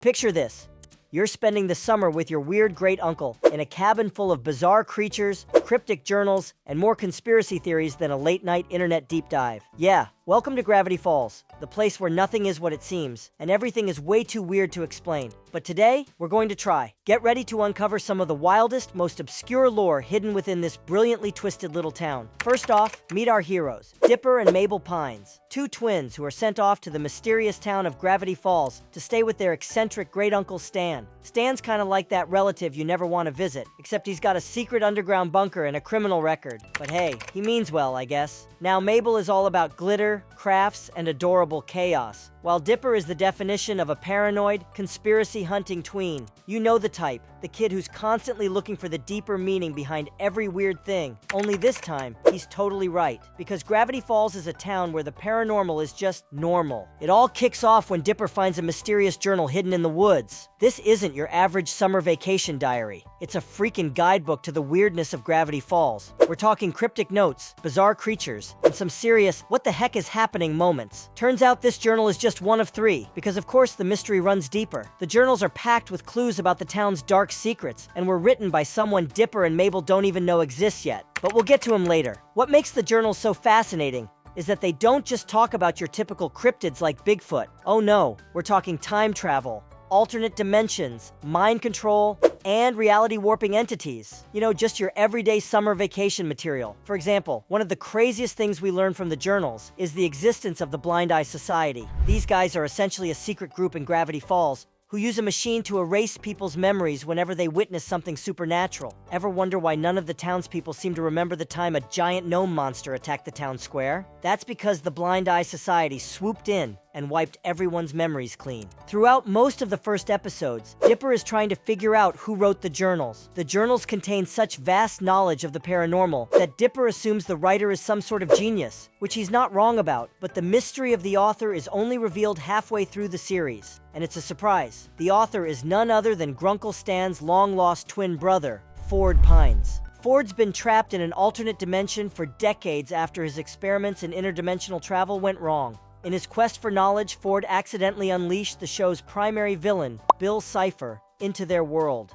Picture this. You're spending the summer with your weird great-uncle in a cabin full of bizarre creatures, cryptic journals, and more conspiracy theories than a late-night internet deep dive. Yeah, welcome to Gravity Falls, the place where nothing is what it seems, and everything is way too weird to explain. But today, we're going to try. Get ready to uncover some of the wildest, most obscure lore hidden within this brilliantly twisted little town. First off, meet our heroes, Dipper and Mabel Pines, two twins who are sent off to the mysterious town of Gravity Falls to stay with their eccentric great-uncle Stan. Stan's kind of like that relative you never want to visit, except he's got a secret underground bunker and a criminal record. But hey, he means well, I guess. Now Mabel is all about glitter, crafts, and adorable chaos, while Dipper is the definition of a paranoid, conspiracy-hunting tween. You know the type, the kid who's constantly looking for the deeper meaning behind every weird thing. Only this time, he's totally right, because Gravity Falls is a town where the paranormal is just normal. It all kicks off when Dipper finds a mysterious journal hidden in the woods. This isn't your average summer vacation diary. It's a freaking guidebook to the weirdness of Gravity Falls. We're talking cryptic notes, bizarre creatures, and some serious what the heck is happening moments. Turns out this journal is just one of 3, because of course the mystery runs deeper. The journals are packed with clues about the town's dark secrets, and were written by someone Dipper and Mabel don't even know exists yet. But we'll get to him later. What makes the journals so fascinating is that they don't just talk about your typical cryptids like Bigfoot. Oh no, we're talking time travel, alternate dimensions, mind control, and reality warping entities. You know, just your everyday summer vacation material. For example, one of the craziest things we learn from the journals is the existence of the Blind Eye Society. These guys are essentially a secret group in Gravity Falls who use a machine to erase people's memories whenever they witness something supernatural. Ever wonder why none of the townspeople seem to remember the time a giant gnome monster attacked the town square? That's because the Blind Eye Society swooped in and wiped everyone's memories clean. Throughout most of the first episodes, Dipper is trying to figure out who wrote the journals. The journals contain such vast knowledge of the paranormal that Dipper assumes the writer is some sort of genius, which he's not wrong about, but the mystery of the author is only revealed halfway through the series. And it's a surprise. The author is none other than Grunkle Stan's long-lost twin brother, Ford Pines. Ford's been trapped in an alternate dimension for decades after his experiments in interdimensional travel went wrong. In his quest for knowledge, Ford accidentally unleashed the show's primary villain, Bill Cipher, into their world.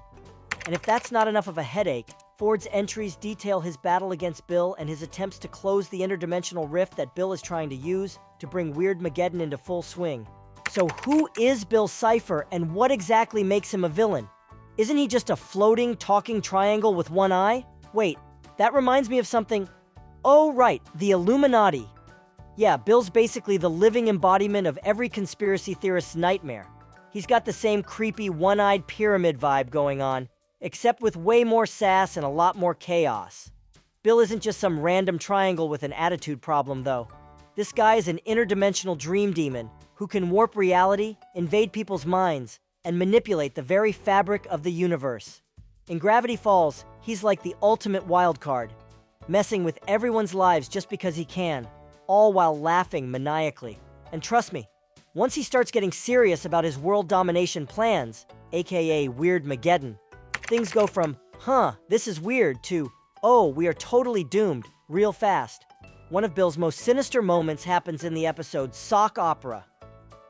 And if that's not enough of a headache, Ford's entries detail his battle against Bill and his attempts to close the interdimensional rift that Bill is trying to use to bring Weirdmageddon into full swing. So who is Bill Cipher and what exactly makes him a villain? Isn't he just a floating, talking triangle with one eye? Wait, that reminds me of something. Oh right, the Illuminati. Yeah, Bill's basically the living embodiment of every conspiracy theorist's nightmare. He's got the same creepy, one-eyed pyramid vibe going on, except with way more sass and a lot more chaos. Bill isn't just some random triangle with an attitude problem, though. This guy is an interdimensional dream demon who can warp reality, invade people's minds, and manipulate the very fabric of the universe. In Gravity Falls, he's like the ultimate wild card, messing with everyone's lives just because he can, all while laughing maniacally. And trust me, once he starts getting serious about his world domination plans, aka Weirdmageddon, things go from, this is weird, to, oh, we are totally doomed, real fast. One of Bill's most sinister moments happens in the episode Sock Opera.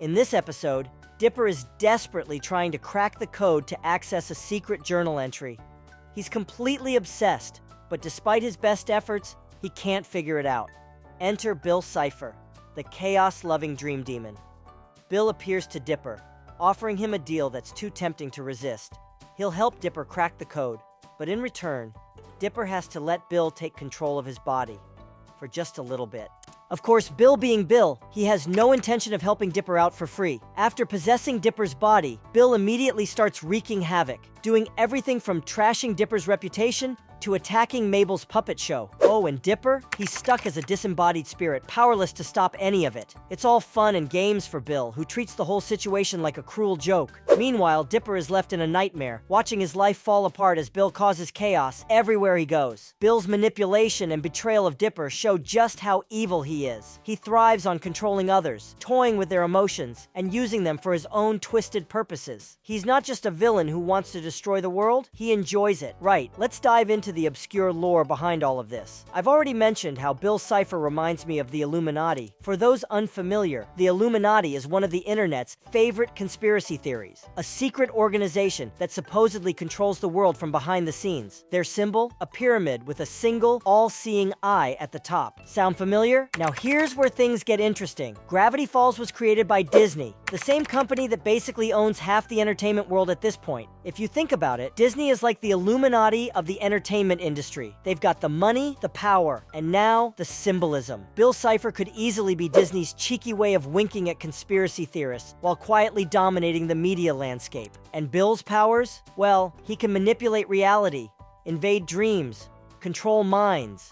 In this episode, Dipper is desperately trying to crack the code to access a secret journal entry. He's completely obsessed, but despite his best efforts, he can't figure it out. Enter Bill Cipher, the chaos-loving dream demon. Bill appears to Dipper, offering him a deal that's too tempting to resist. He'll help Dipper crack the code, but in return, Dipper has to let Bill take control of his body, for just a little bit. Of course, Bill being Bill, he has no intention of helping Dipper out for free. After possessing Dipper's body, Bill immediately starts wreaking havoc, doing everything from trashing Dipper's reputation to attacking Mabel's puppet show. Oh, and Dipper? He's stuck as a disembodied spirit, powerless to stop any of it. It's all fun and games for Bill, who treats the whole situation like a cruel joke. Meanwhile, Dipper is left in a nightmare, watching his life fall apart as Bill causes chaos everywhere he goes. Bill's manipulation and betrayal of Dipper show just how evil he is. He thrives on controlling others, toying with their emotions, and using them for his own twisted purposes. He's not just a villain who wants to destroy the world, he enjoys it. Right, let's dive into the obscure lore behind all of this. I've already mentioned how Bill Cipher reminds me of the Illuminati. For those unfamiliar, the Illuminati is one of the internet's favorite conspiracy theories, a secret organization that supposedly controls the world from behind the scenes. Their symbol? A pyramid with a single, all-seeing eye at the top. Sound familiar? Now here's where things get interesting. Gravity Falls was created by Disney, the same company that basically owns half the entertainment world at this point. If you think about it, Disney is like the Illuminati of the entertainment industry. They've got the money, the power, and now the symbolism. Bill Cipher could easily be Disney's cheeky way of winking at conspiracy theorists while quietly dominating the media landscape. And Bill's powers? Well, he can manipulate reality, invade dreams, control minds.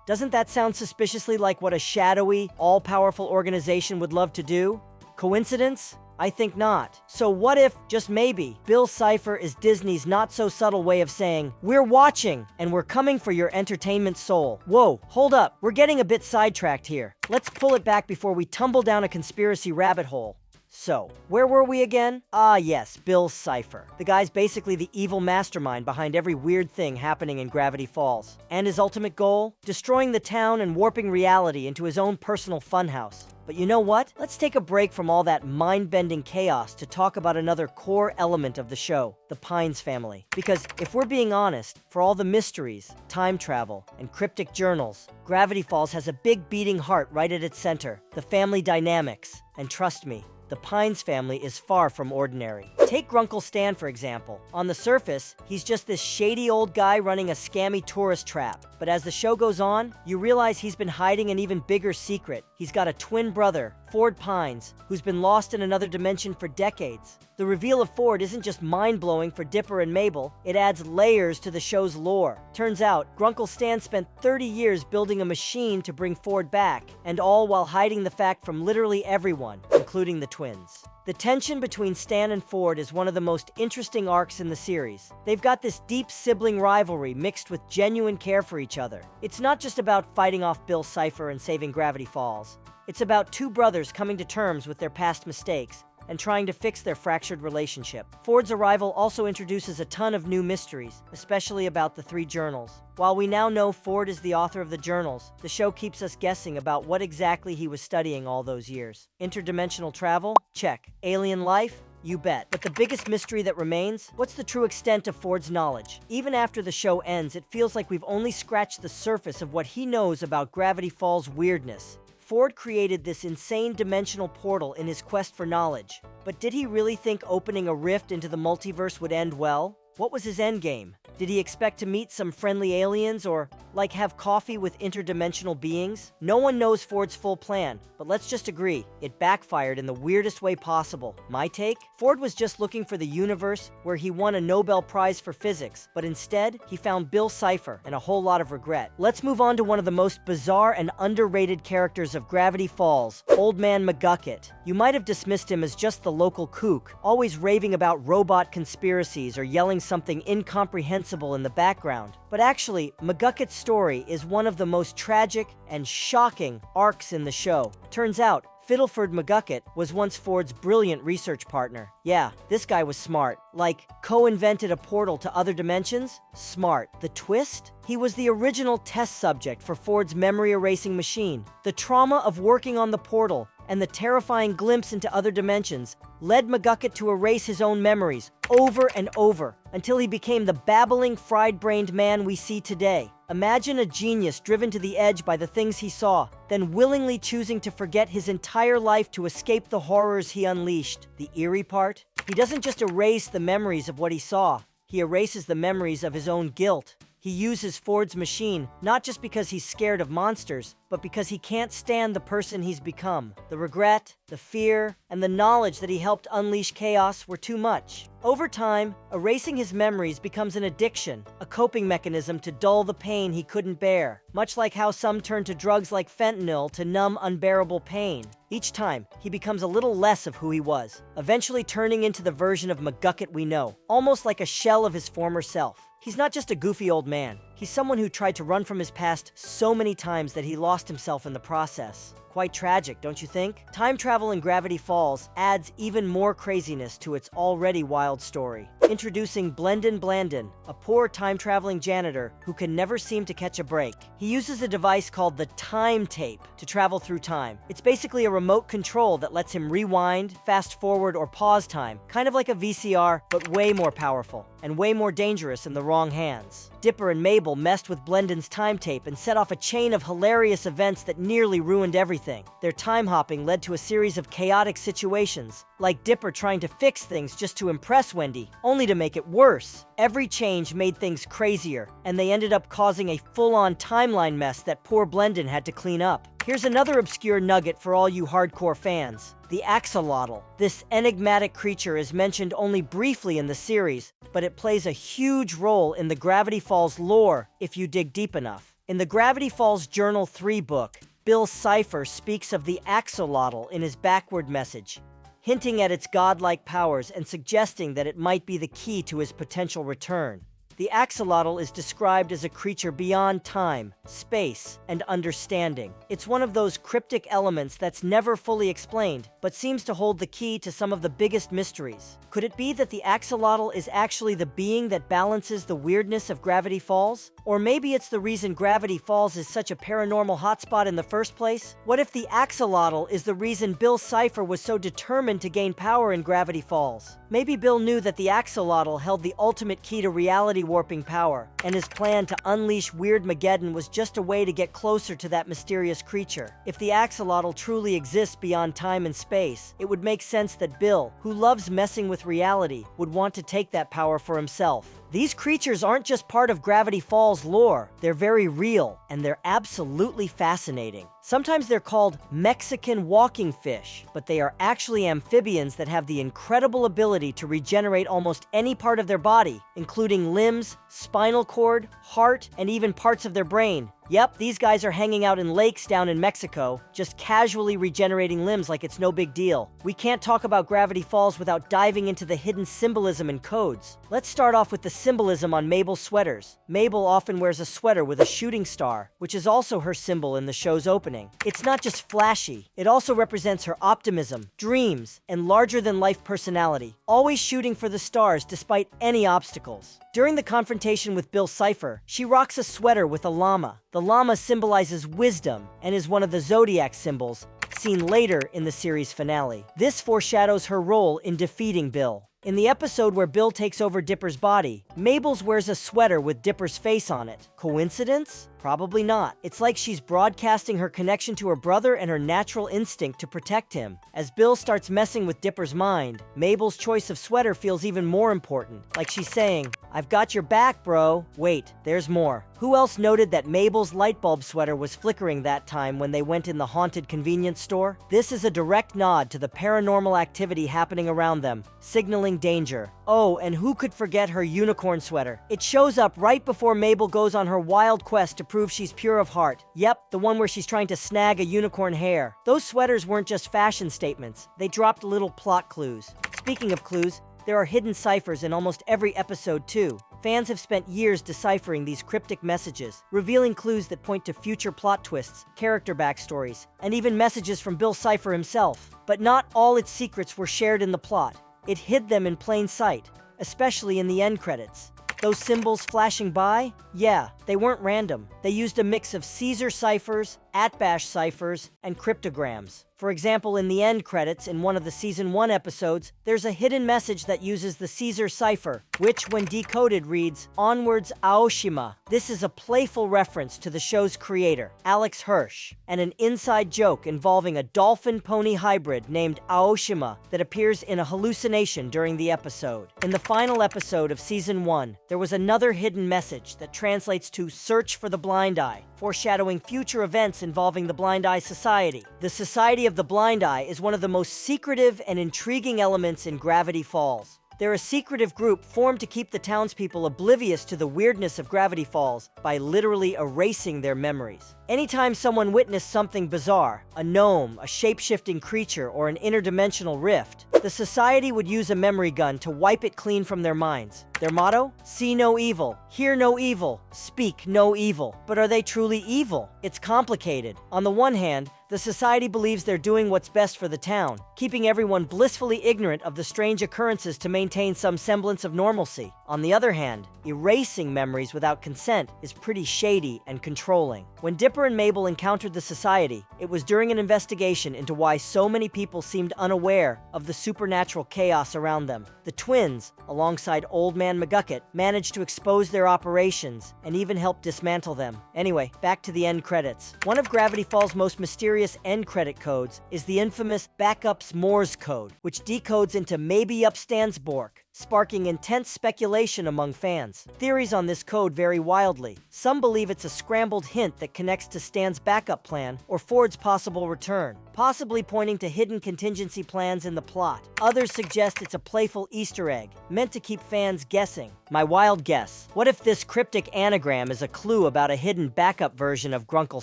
Doesn't that sound suspiciously like what a shadowy, all-powerful organization would love to do? Coincidence? I think not. So what if, just maybe, Bill Cipher is Disney's not-so-subtle way of saying, "We're watching, and we're coming for your entertainment soul." Whoa, hold up, we're getting a bit sidetracked here. Let's pull it back before we tumble down a conspiracy rabbit hole. So, where were we again? Ah yes, Bill Cipher. The guy's basically the evil mastermind behind every weird thing happening in Gravity Falls. And his ultimate goal? Destroying the town and warping reality into his own personal funhouse. But you know what? Let's take a break from all that mind-bending chaos to talk about another core element of the show, the Pines family. Because if we're being honest, for all the mysteries, time travel, and cryptic journals, Gravity Falls has a big beating heart right at its center, the family dynamics. And trust me, the Pines family is far from ordinary. Take Grunkle Stan, for example. On the surface, he's just this shady old guy running a scammy tourist trap. But as the show goes on, you realize he's been hiding an even bigger secret. He's got a twin brother, Ford Pines, who's been lost in another dimension for decades. The reveal of Ford isn't just mind-blowing for Dipper and Mabel, it adds layers to the show's lore. Turns out, Grunkle Stan spent 30 years building a machine to bring Ford back, and all while hiding the fact from literally everyone, including the twins. The tension between Stan and Ford is one of the most interesting arcs in the series. They've got this deep sibling rivalry mixed with genuine care for each other. It's not just about fighting off Bill Cipher and saving Gravity Falls. It's about two brothers coming to terms with their past mistakes and trying to fix their fractured relationship. Ford's arrival also introduces a ton of new mysteries, especially about the three journals. While we now know Ford is the author of the journals, the show keeps us guessing about what exactly he was studying all those years. Interdimensional travel? Check. Alien life? You bet. But the biggest mystery that remains? What's the true extent of Ford's knowledge? Even after the show ends, it feels like we've only scratched the surface of what he knows about Gravity Falls' weirdness. Ford created this insane dimensional portal in his quest for knowledge. But did he really think opening a rift into the multiverse would end well? What was his endgame? Did he expect to meet some friendly aliens or, like, have coffee with interdimensional beings? No one knows Ford's full plan, but let's just agree, it backfired in the weirdest way possible. My take? Ford was just looking for the universe where he won a Nobel Prize for physics, but instead, he found Bill Cipher and a whole lot of regret. Let's move on to one of the most bizarre and underrated characters of Gravity Falls, Old Man McGucket. You might have dismissed him as just the local kook, always raving about robot conspiracies or yelling something incomprehensible in the background. But actually, McGucket's story is one of the most tragic and shocking arcs in the show. Turns out, Fiddleford McGucket was once Ford's brilliant research partner. Yeah, this guy was smart. Like, co-invented a portal to other dimensions? Smart. The twist? He was the original test subject for Ford's memory erasing machine. The trauma of working on the portal and the terrifying glimpse into other dimensions led McGucket to erase his own memories over and over until he became the babbling, fried-brained man we see today. Imagine a genius driven to the edge by the things he saw, then willingly choosing to forget his entire life to escape the horrors he unleashed. The eerie part? He doesn't just erase the memories of what he saw, he erases the memories of his own guilt. He uses Ford's machine, not just because he's scared of monsters, but because he can't stand the person he's become. The regret, the fear, and the knowledge that he helped unleash chaos were too much. Over time, erasing his memories becomes an addiction, a coping mechanism to dull the pain he couldn't bear. Much like how some turn to drugs like fentanyl to numb unbearable pain. Each time, he becomes a little less of who he was, eventually turning into the version of McGucket we know, almost like a shell of his former self. He's not just a goofy old man. He's someone who tried to run from his past so many times that he lost himself in the process. Quite tragic, don't you think? Time travel in Gravity Falls adds even more craziness to its already wild story. Introducing Blendon Blandon, a poor time-traveling janitor who can never seem to catch a break. He uses a device called the time tape to travel through time. It's basically a remote control that lets him rewind, fast forward, or pause time, kind of like a VCR, but way more powerful and way more dangerous in the wrong hands. Dipper and Mabel messed with Blendon's time tape and set off a chain of hilarious events that nearly ruined everything. Their time hopping led to a series of chaotic situations, like Dipper trying to fix things just to impress Wendy, only to make it worse. Every change made things crazier, and they ended up causing a full-on timeline mess that poor Blendon had to clean up. Here's another obscure nugget for all you hardcore fans. The Axolotl. This enigmatic creature is mentioned only briefly in the series, but it plays a huge role in the Gravity Falls lore if you dig deep enough. In the Gravity Falls Journal 3 book, Bill Cipher speaks of the Axolotl in his backward message, hinting at its godlike powers and suggesting that it might be the key to his potential return. The Axolotl is described as a creature beyond time, space, and understanding. It's one of those cryptic elements that's never fully explained, but seems to hold the key to some of the biggest mysteries. Could it be that the Axolotl is actually the being that balances the weirdness of Gravity Falls? Or maybe it's the reason Gravity Falls is such a paranormal hotspot in the first place? What if the Axolotl is the reason Bill Cipher was so determined to gain power in Gravity Falls? Maybe Bill knew that the Axolotl held the ultimate key to reality warping power, and his plan to unleash Weirdmageddon was just a way to get closer to that mysterious creature. If the Axolotl truly exists beyond time and space, it would make sense that Bill, who loves messing with reality, would want to take that power for himself. These creatures aren't just part of Gravity Falls lore, they're very real, and they're absolutely fascinating. Sometimes they're called Mexican walking fish, but they are actually amphibians that have the incredible ability to regenerate almost any part of their body, including limbs, spinal cord, heart, and even parts of their brain. Yep, these guys are hanging out in lakes down in Mexico, just casually regenerating limbs like it's no big deal. We can't talk about Gravity Falls without diving into the hidden symbolism and codes. Let's start off with the symbolism on Mabel's sweaters. Mabel often wears a sweater with a shooting star, which is also her symbol in the show's opening. It's not just flashy, it also represents her optimism, dreams, and larger-than-life personality, always shooting for the stars despite any obstacles. During the confrontation with Bill Cipher, she rocks a sweater with a llama. The llama symbolizes wisdom and is one of the zodiac symbols, seen later in the series finale. This foreshadows her role in defeating Bill. In the episode where Bill takes over Dipper's body, Mabel's wears a sweater with Dipper's face on it. Coincidence? Probably not. It's like she's broadcasting her connection to her brother and her natural instinct to protect him. As Bill starts messing with Dipper's mind, Mabel's choice of sweater feels even more important. Like she's saying, "I've got your back, bro." Wait, there's more. Who else noted that Mabel's light bulb sweater was flickering that time when they went in the haunted convenience store? This is a direct nod to the paranormal activity happening around them, signaling danger. Oh, and who could forget her unicorn sweater? It shows up right before Mabel goes on her wild quest to prove she's pure of heart. Yep, the one where she's trying to snag a unicorn hair. Those sweaters weren't just fashion statements, they dropped little plot clues. Speaking of clues, there are hidden ciphers in almost every episode too. Fans have spent years deciphering these cryptic messages, revealing clues that point to future plot twists, character backstories, and even messages from Bill Cipher himself. But not all its secrets were shared in the plot. It hid them in plain sight, especially in the end credits. Those symbols flashing by? Yeah, they weren't random. They used a mix of Caesar ciphers, @bash ciphers, and cryptograms. For example, in the end credits in one of the Season 1 episodes, there's a hidden message that uses the Caesar cipher, which when decoded reads, "Onwards Aoshima." This is a playful reference to the show's creator, Alex Hirsch, and an inside joke involving a dolphin-pony hybrid named Aoshima that appears in a hallucination during the episode. In the final episode of Season 1, there was another hidden message that translates to "Search for the Blind Eye," foreshadowing future events involving the Blind Eye Society. The Society of the Blind Eye is one of the most secretive and intriguing elements in Gravity Falls. They're a secretive group formed to keep the townspeople oblivious to the weirdness of Gravity Falls by literally erasing their memories. Anytime someone witnessed something bizarre, a gnome, a shape-shifting creature, or an interdimensional rift, the society would use a memory gun to wipe it clean from their minds. Their motto? See no evil, hear no evil, speak no evil. But are they truly evil? It's complicated. On the one hand, the society believes they're doing what's best for the town, keeping everyone blissfully ignorant of the strange occurrences to maintain some semblance of normalcy. On the other hand, erasing memories without consent is pretty shady and controlling. When Dipper and Mabel encountered the society, it was during an investigation into why so many people seemed unaware of the supernatural chaos around them. The twins, alongside Old Man McGucket, managed to expose their operations and even help dismantle them. Anyway, back to the end credits. One of Gravity Falls' most mysterious end credit codes is the infamous Backup's Morse code, which decodes into Maybe Up Stands Bork, sparking intense speculation among fans. Theories on this code vary wildly. Some believe it's a scrambled hint that connects to Stan's backup plan or Ford's possible return, possibly pointing to hidden contingency plans in the plot. Others suggest it's a playful Easter egg, meant to keep fans guessing. My wild guess: what if this cryptic anagram is a clue about a hidden backup version of Grunkle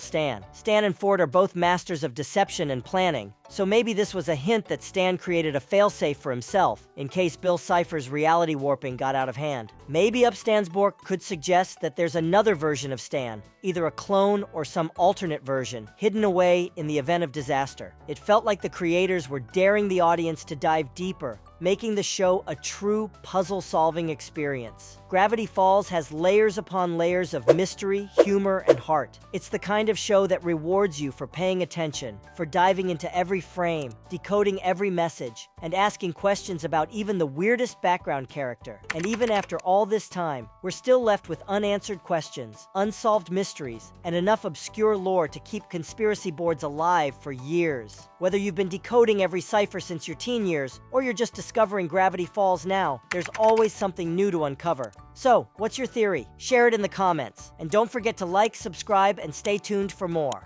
Stan? Stan and Ford are both masters of deception and planning, so maybe this was a hint that Stan created a failsafe for himself, in case Bill Cipher's reality warping got out of hand. Maybe Up Stan's Bork could suggest that there's another version of Stan, either a clone or some alternate version, hidden away in the event of disaster. It felt like the creators were daring the audience to dive deeper, making the show a true puzzle-solving experience. Gravity Falls has layers upon layers of mystery, humor, and heart. It's the kind of show that rewards you for paying attention, for diving into every frame, decoding every message, and asking questions about even the weirdest background character. And even after all this time, we're still left with unanswered questions, unsolved mysteries, and enough obscure lore to keep conspiracy boards alive for years. Whether you've been decoding every cipher since your teen years, or you're just discovering Gravity Falls now, there's always something new to uncover. So, what's your theory? Share it in the comments. And don't forget to like, subscribe, and stay tuned for more.